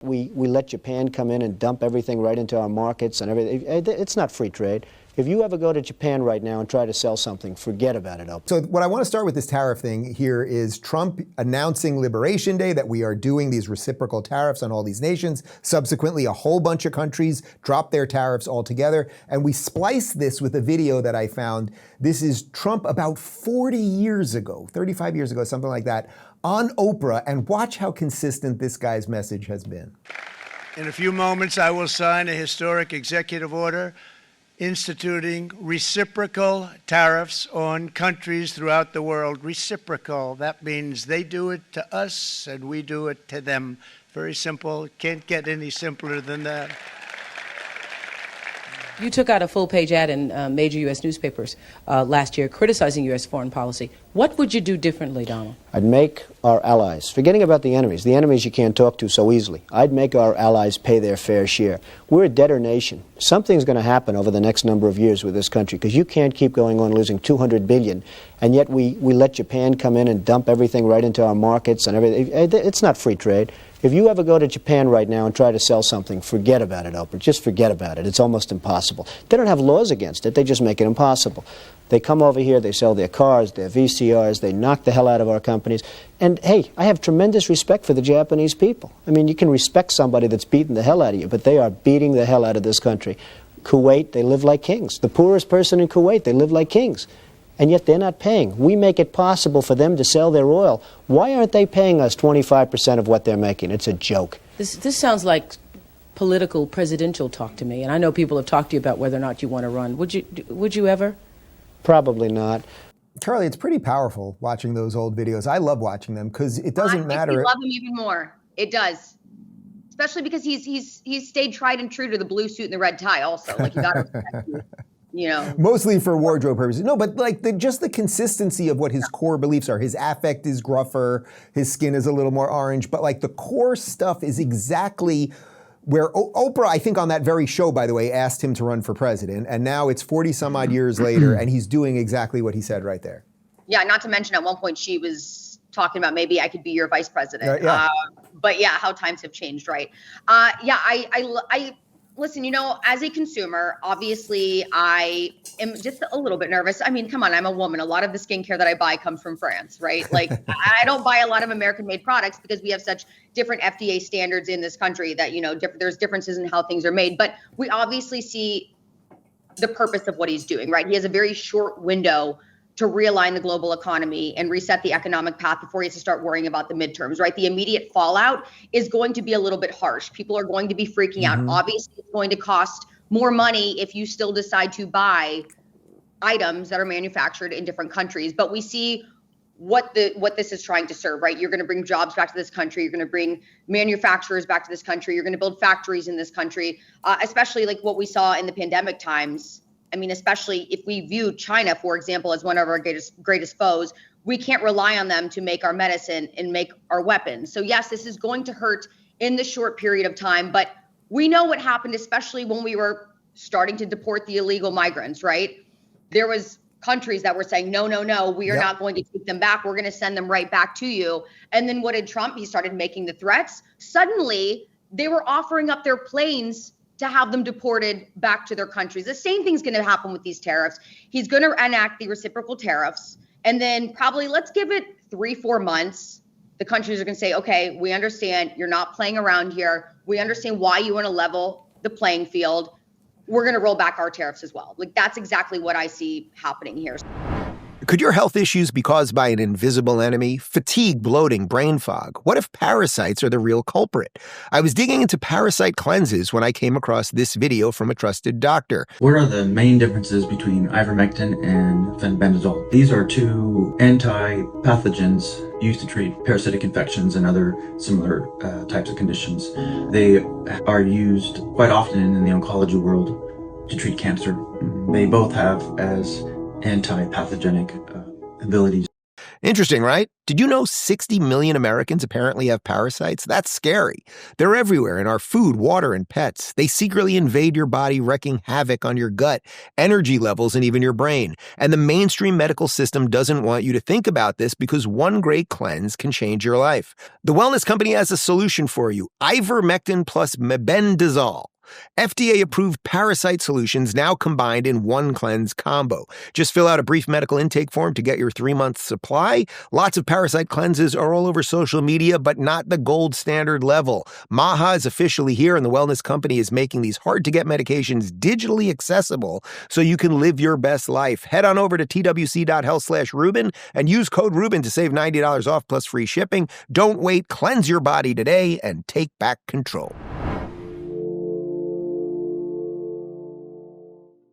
We let Japan come in and dump everything right into our markets and everything. It's not free trade. If you ever go to Japan right now and try to sell something, forget about it, Oprah. So what I want to start with this tariff thing here is Trump announcing Liberation Day, that we are doing these reciprocal tariffs on all these nations. Subsequently, a whole bunch of countries dropped their tariffs altogether. And we splice this with a video that I found. This is Trump about 40 years ago, 35 years ago, something like that, on Oprah. And watch how consistent this guy's message has been. In a few moments, I will sign a historic executive order instituting reciprocal tariffs on countries throughout the world. Reciprocal, that means they do it to us and we do it to them. Very simple, can't get any simpler than that. You took out a full-page ad in major U.S. newspapers last year criticizing U.S. foreign policy. What would you do differently, Donald? I'd make our allies, forgetting about the enemies you can't talk to so easily, I'd make our allies pay their fair share. We're a debtor nation. Something's going to happen over the next number of years with this country, because you can't keep going on losing $200 billion, and yet we let Japan come in and dump everything right into our markets and everything. It's not free trade. If you ever go to Japan right now and try to sell something, forget about it, Oprah. Just forget about it. It's almost impossible. They don't have laws against it. They just make it impossible. They come over here, they sell their cars, their VCRs, they knock the hell out of our companies. And, hey, I have tremendous respect for the Japanese people. I mean, you can respect somebody that's beating the hell out of you, but they are beating the hell out of this country. Kuwait, they live like kings. The poorest person in Kuwait, they live like kings. And yet they're not paying. We make it possible for them to sell their oil. Why aren't they paying us 25% of what they're making? It's a joke. This sounds like political presidential talk to me, and I know people have talked to you about whether or not you want to run. Would you ever? Probably not. Charly, it's pretty powerful watching those old videos. I love watching them because it doesn't matter. I love him even more. It does. Especially because he's stayed tried and true to the blue suit and the red tie also. Like, you got to respect you. You know, mostly for wardrobe purposes. No, but like just the consistency of what his core beliefs are. His affect is gruffer, his skin is a little more orange, but like the core stuff is exactly where Oprah, I think on that very show, by the way, asked him to run for president. And now it's 40 some odd years later and he's doing exactly what he said right there. Yeah, not to mention at one point she was talking about maybe I could be your vice president. Yeah. But yeah, how times have changed, right? I listen, you know, as a consumer, obviously I am just a little bit nervous. I mean, come on, I'm a woman. A lot of the skincare that I buy comes from France, right? Like, I don't buy a lot of American-made products because we have such different FDA standards in this country that, you know, there's differences in how things are made. But we obviously see the purpose of what he's doing, right? He has a very short window to realign the global economy and reset the economic path before he has to start worrying about the midterms, right? The immediate fallout is going to be a little bit harsh. People are going to be freaking out. Obviously, it's going to cost more money if you still decide to buy items that are manufactured in different countries. But we see what this is trying to serve, right? You're going to bring jobs back to this country. You're going to bring manufacturers back to this country. You're going to build factories in this country, especially like what we saw in the pandemic times. I mean, especially if we view China, for example, as one of our greatest foes, we can't rely on them to make our medicine and make our weapons. So yes, this is going to hurt in the short period of time, but we know what happened, especially when we were starting to deport the illegal migrants, right? There was countries that were saying, no, we are not going to take them back. We're going to send them right back to you. And then what did Trump? He started making the threats. Suddenly, they were offering up their planes to have them deported back to their countries. The same thing's going to happen with these tariffs. He's going to enact the reciprocal tariffs. And then probably let's give it 3-4 months. The countries are going to say, okay, we understand you're not playing around here. We understand why you want to level the playing field. We're going to roll back our tariffs as well. Like, that's exactly what I see happening here. Could your health issues be caused by an invisible enemy? Fatigue, bloating, brain fog? What if parasites are the real culprit? I was digging into parasite cleanses when I came across this video from a trusted doctor. What are the main differences between ivermectin and fenbendazole? These are two anti-pathogens used to treat parasitic infections and other similar types of conditions. They are used quite often in the oncology world to treat cancer. They both have as anti-pathogenic abilities. Interesting, right? Did you know 60 million Americans apparently have parasites? That's scary. They're everywhere in our food, water, and pets. They secretly invade your body, wreaking havoc on your gut, energy levels, and even your brain. And the mainstream medical system doesn't want you to think about this because one great cleanse can change your life. The Wellness Company has a solution for you. Ivermectin plus mebendazole. FDA-approved parasite solutions now combined in one cleanse combo. Just fill out a brief medical intake form to get your 3-month supply. Lots of parasite cleanses are all over social media, but not the gold standard level. MAHA is officially here, and the Wellness Company is making these hard-to-get medications digitally accessible so you can live your best life. Head on over to twc.health/Rubin and use code Rubin to save $90 off plus free shipping. Don't wait. Cleanse your body today and take back control.